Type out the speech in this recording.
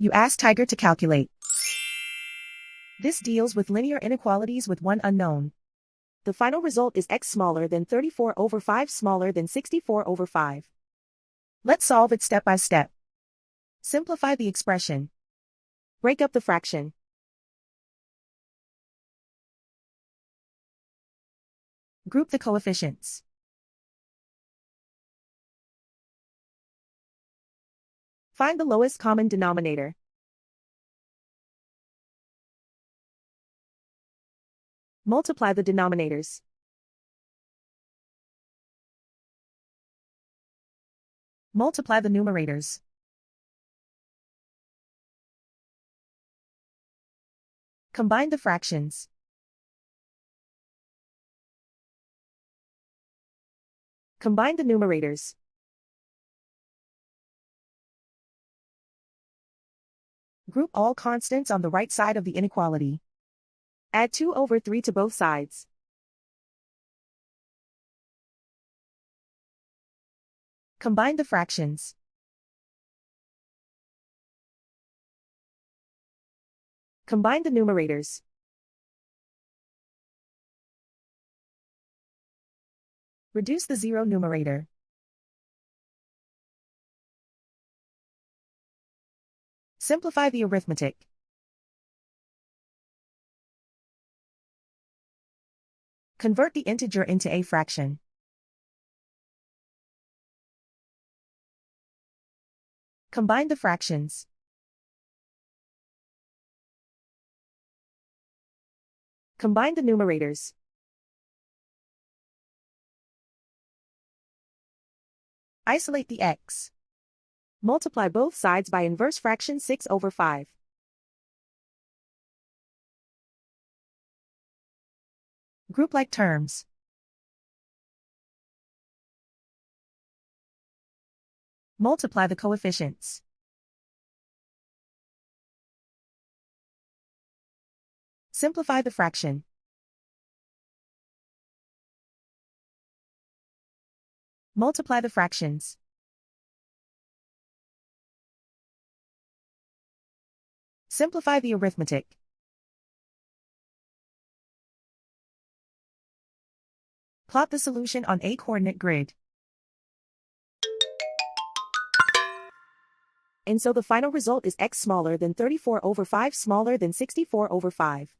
You ask Tiger to calculate. This deals with linear inequalities with one unknown. The final result is x smaller than 34 over 5 smaller than 64 over 5. Let's solve it step by step. Simplify the expression. Break up the fraction. Group the coefficients. Find the lowest common denominator. Multiply the denominators. Multiply the numerators. Combine the fractions. Combine the numerators. Group all constants on the right side of the inequality. Add 2 over 3 to both sides. Combine the fractions. Combine the numerators. Reduce the zero numerator. Simplify the arithmetic. Convert the integer into a fraction. Combine the fractions. Combine the numerators. Isolate the x. Multiply both sides by inverse fraction 6 over 5. Group like terms. Multiply the coefficients. Simplify the fraction. Multiply the fractions. Simplify the arithmetic. Plot the solution on a coordinate grid. And so the final result is x smaller than 34 over 5 smaller than 64 over 5.